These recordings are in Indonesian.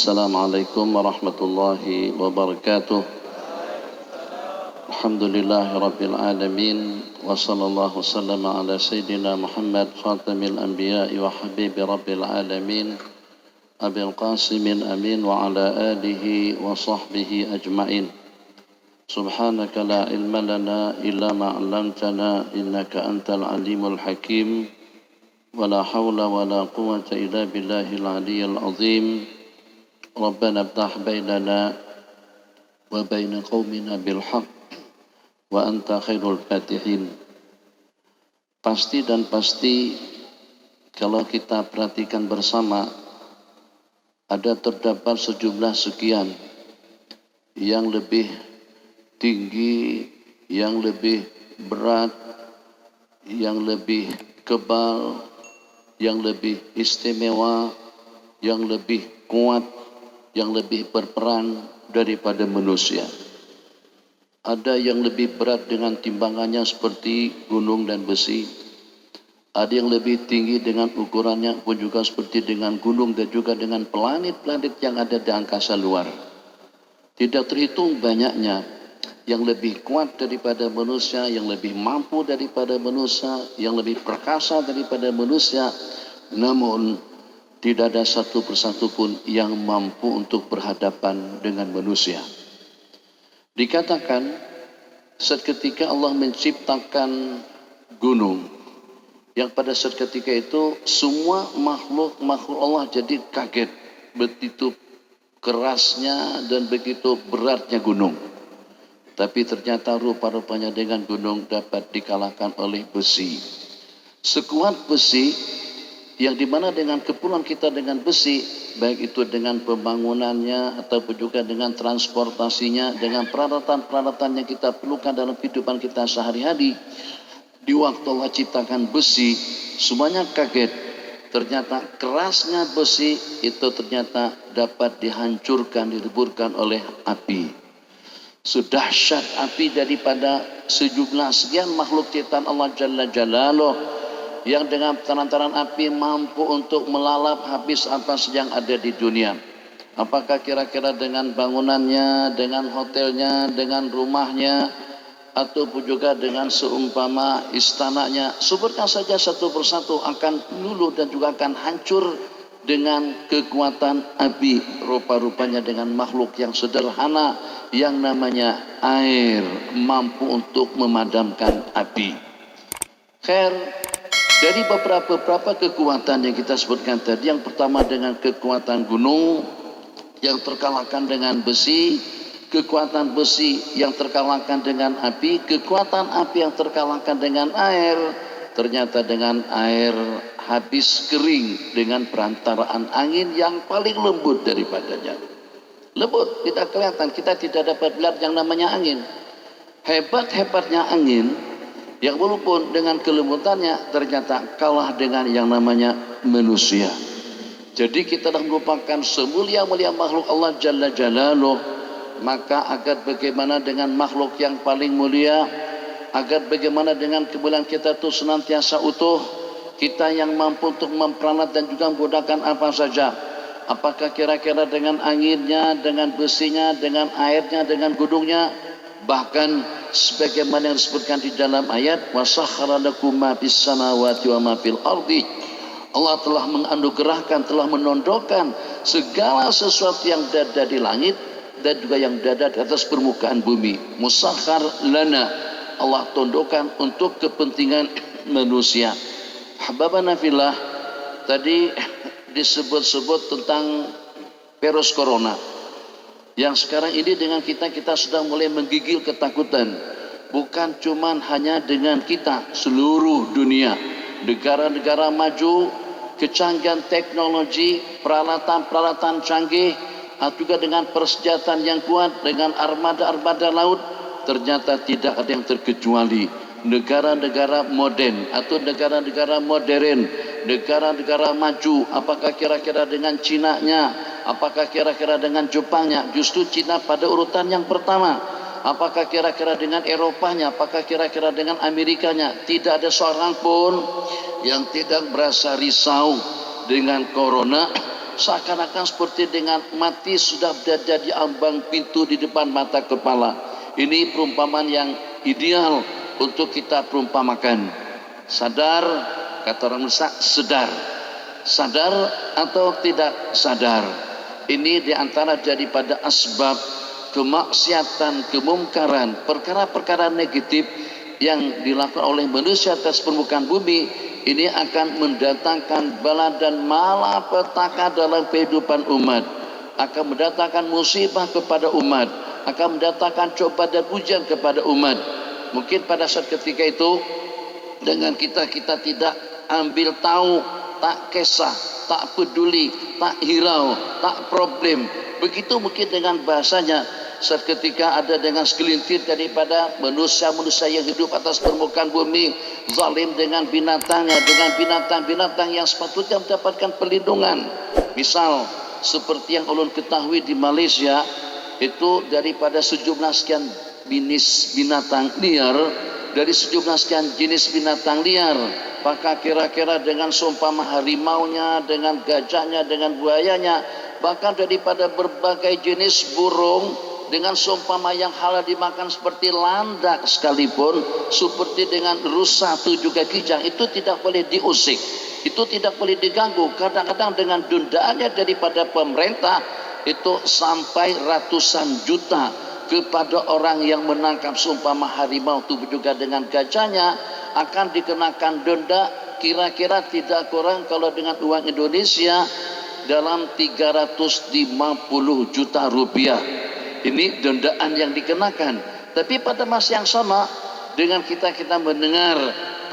Assalamualaikum warahmatullahi wabarakatuh. Alhamdulillahi rabbil alamin. Wa sallallahu sallama ala sayyidina Muhammad khatamil anbiya'i wa habibi rabbil alamin Abil Qasimin amin wa ala alihi wa sahbihi ajma'in. Subhanaka la ilma lana illa ma 'allamtana innaka antal alimul hakim. Wa la hawla wa la quwwata illa billahil aliyyil azim. Rabbana iftah bainana wa baina qaumina bil haqq wa anta khairul fatihin. Pasti dan pasti kalau kita perhatikan bersama, ada terdapat sejumlah sekian yang lebih tinggi, yang lebih berat, yang lebih kebal, yang lebih istimewa, yang lebih kuat, yang lebih berperan daripada manusia. Ada yang lebih berat dengan timbangannya seperti gunung dan besi. Ada yang lebih tinggi dengan ukurannya pun juga seperti dengan gunung dan juga dengan planet-planet yang ada di angkasa luar. Tidak terhitung banyaknya yang lebih kuat daripada manusia, yang lebih mampu daripada manusia, yang lebih perkasa daripada manusia. Namun tidak ada satu persatu pun yang mampu untuk berhadapan dengan manusia. Dikatakan seketika Allah menciptakan gunung, yang pada seketika itu semua makhluk Allah jadi kaget, begitu kerasnya dan begitu beratnya gunung. Tapi ternyata rupa-rupanya dengan gunung dapat dikalahkan oleh besi. Sekuat besi, yang dimana dengan keperluan kita dengan besi, baik itu dengan pembangunannya ataupun juga dengan transportasinya, dengan peralatan-peralatan yang kita perlukan dalam kehidupan kita sehari-hari, di waktu Allah ciptakan besi, semuanya kaget. Ternyata kerasnya besi itu ternyata dapat dihancurkan, dileburkan oleh api. Sudahsyat api daripada sejumlah sekian makhluk ciptaan Allah Jalla Jalaluh, yang dengan taran-taran api mampu untuk melalap habis apa saja yang ada di dunia. Apakah kira-kira dengan bangunannya, dengan hotelnya, dengan rumahnya, ataupun juga dengan seumpama istananya, sebutkan saja satu persatu akan luluh dan juga akan hancur dengan kekuatan api. Rupa-rupanya dengan makhluk yang sederhana yang namanya air mampu untuk memadamkan api. Dari beberapa kekuatan yang kita sebutkan tadi, yang pertama dengan kekuatan gunung yang terkalahkan dengan besi, kekuatan besi yang terkalahkan dengan api, kekuatan api yang terkalahkan dengan air. Ternyata dengan air habis kering dengan perantaraan angin yang paling lembut daripadanya. Lembut, tidak kelihatan, kita tidak dapat melihat yang namanya angin. Hebat-hebatnya angin, yang walaupun dengan kelembutannya ternyata kalah dengan yang namanya manusia. Jadi kita dah merupakan semulia-mulia makhluk Allah Jalla Jalaluh. Maka agar bagaimana dengan makhluk yang paling mulia, agar bagaimana dengan kemuliaan kita itu senantiasa utuh, kita yang mampu untuk memperalat dan juga menggunakan apa saja. Apakah kira-kira dengan anginnya, dengan besinya, dengan airnya, dengan gunungnya, bahkan sebagaimana yang disebutkan di dalam ayat, wasakhkhara lakum ma fis samawati wa ma fil ardi. Allah telah menganugerahkan, telah menondokkan segala sesuatu yang ada di langit dan juga yang ada di atas permukaan bumi. Musakhkhar lana, Allah tondokkan untuk kepentingan manusia. Hababana fillah, tadi disebut-sebut tentang virus corona, yang sekarang ini dengan kita sudah mulai menggigil ketakutan. Bukan cuma hanya dengan kita, seluruh dunia, negara-negara maju, kecanggihan teknologi, peralatan-peralatan canggih, juga dengan persenjataan yang kuat, dengan armada-armada laut, ternyata tidak ada yang terkecuali negara-negara modern atau negara-negara modern, negara-negara maju. Apakah kira-kira dengan Cina-nya, apakah kira-kira dengan Jepangnya? Justru Cina pada urutan yang pertama. Apakah kira-kira dengan Eropanya, apakah kira-kira dengan Amerikanya? Tidak ada seorang pun yang tidak merasa risau dengan corona seakan-akan seperti dengan mati sudah berada di ambang pintu di depan mata kepala. Ini perumpamaan yang ideal untuk kita perumpamakan. Sadar, kata orang Indonesia, sadar atau tidak sadar. Ini diantara daripada asbab kemaksiatan, kemungkaran, perkara-perkara negatif yang dilakukan oleh manusia atas permukaan bumi. Ini akan mendatangkan bala dan malapetaka dalam kehidupan umat, akan mendatangkan musibah kepada umat, akan mendatangkan cobaan dan ujian kepada umat. Mungkin pada saat ketika itu dengan kita tidak ambil tahu, tak kisah, tak peduli, tak hirau, tak problem. Begitu mungkin dengan bahasanya saat ketika ada dengan segelintir daripada manusia-manusia yang hidup atas permukaan bumi zalim dengan binatangnya, dengan binatang-binatang yang sepatutnya mendapatkan perlindungan. Misal seperti yang ulun ketahui di Malaysia itu daripada sejumlah sekian jenis binatang liar, dari sejumlah sekian jenis binatang liar, maka kira-kira dengan seumpama harimaunya, dengan gajahnya, dengan buayanya, bahkan daripada berbagai jenis burung dengan seumpama yang halal dimakan seperti landak sekalipun, seperti dengan rusa atau juga kijang, itu tidak boleh diusik, itu tidak boleh diganggu. Kadang-kadang dengan dundaannya daripada pemerintah itu sampai ratusan juta kepada orang yang menangkap seumpama harimau itu juga dengan gajahnya akan dikenakan denda kira-kira tidak kurang kalau dengan uang Indonesia dalam 350 juta rupiah. Ini dendaan yang dikenakan. Tapi pada masa yang sama dengan kita mendengar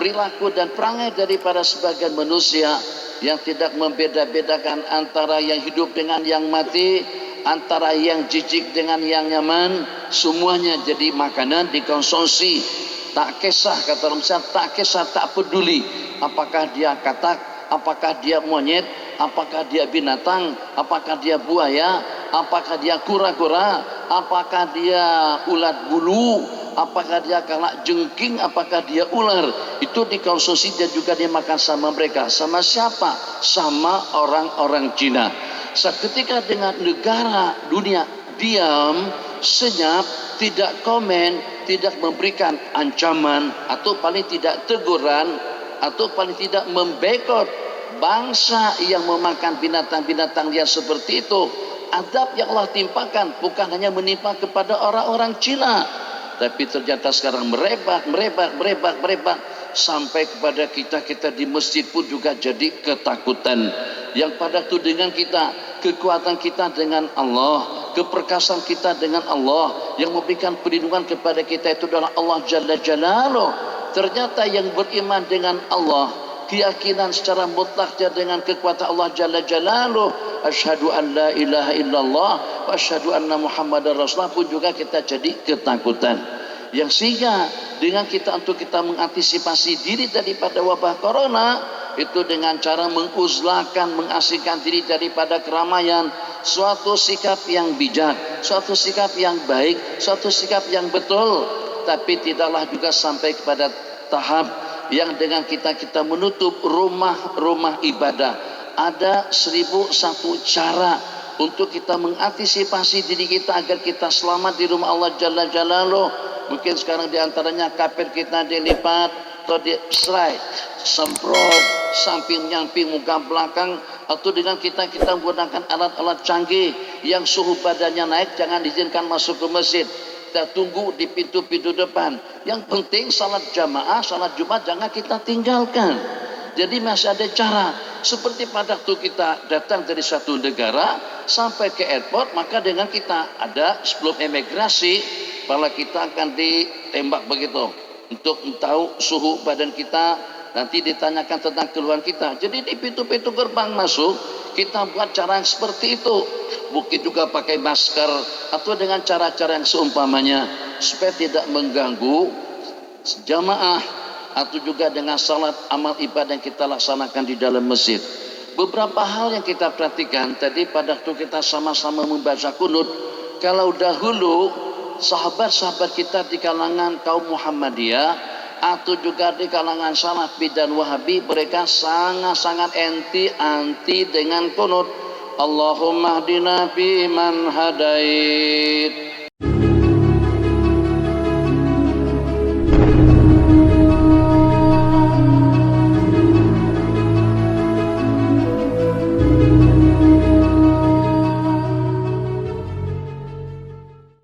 perilaku dan perangai daripada sebagian manusia yang tidak membeda-bedakan antara yang hidup dengan yang mati, antara yang jijik dengan yang nyaman, semuanya jadi makanan dikonsumsi. Tak kisah, kata orang Indonesia, tak kisah, tak peduli apakah dia katak, apakah dia monyet, apakah dia binatang, apakah dia buaya, apakah dia kura-kura, apakah dia ulat bulu, apakah dia kalak jengking, apakah dia ular, itu dikonsumsi dan juga dimakan sama mereka. Sama siapa? Sama orang-orang Cina. Seketika dengan negara dunia diam, senyap, tidak komen, tidak memberikan ancaman atau paling tidak teguran atau paling tidak membekot bangsa yang memakan binatang-binatang liar seperti itu, adab yang Allah timpakan bukan hanya menimpa kepada orang-orang Cina, tapi ternyata sekarang merebak sampai kepada kita di masjid pun juga jadi ketakutan. Yang pada itu dengan kita, kekuatan kita dengan Allah, keperkasaan kita dengan Allah, yang memberikan perlindungan kepada kita itu adalah Allah Jalla Jalaluh. Ternyata yang beriman dengan Allah, keyakinan secara mutlak dengan kekuatan Allah Jalla Jalaluh, asyhadu an la ilaha illallah wa asyhadu anna Muhammadar Rasulullah pun juga kita jadi ketakutan. Yang sehingga dengan kita untuk kita mengantisipasi diri daripada wabah corona itu dengan cara menguzlakan, mengasingkan diri daripada keramaian, suatu sikap yang bijak, suatu sikap yang baik, suatu sikap yang betul. Tapi tidaklah juga sampai kepada tahap yang dengan kita menutup rumah-rumah ibadah. Ada 1001 cara untuk kita mengantisipasi diri kita agar kita selamat di rumah Allah Jalla Jalaluh. Mungkin sekarang diantaranya kapir kita dilipat atau di slide, semprot, samping nyamping muka belakang, atau dengan kita menggunakan alat-alat canggih yang suhu badannya naik, jangan diizinkan masuk ke masjid. Kita tunggu di pintu-pintu depan. Yang penting salat jamaah, salat Jumat jangan kita tinggalkan. Jadi masih ada cara. Seperti pada waktu kita datang dari satu negara sampai ke airport, maka dengan kita ada sebelum emigrasi, kepala kita akan ditembak begitu untuk tahu suhu badan kita, nanti ditanyakan tentang keluhan kita. Jadi di pintu-pintu gerbang masuk kita buat cara yang seperti itu. Mungkin juga pakai masker atau dengan cara-cara yang seumpamanya supaya tidak mengganggu jamaah, atau juga dengan salat amal ibadah yang kita laksanakan di dalam masjid. Beberapa hal yang kita perhatikan tadi pada waktu kita sama-sama membaca kunut. Kalau dahulu sahabat-sahabat kita di kalangan kaum Muhammadiyah atau juga di kalangan Salafi dan Wahabi, mereka sangat-sangat anti dengan kunut. Allahumma hdina fi man hadait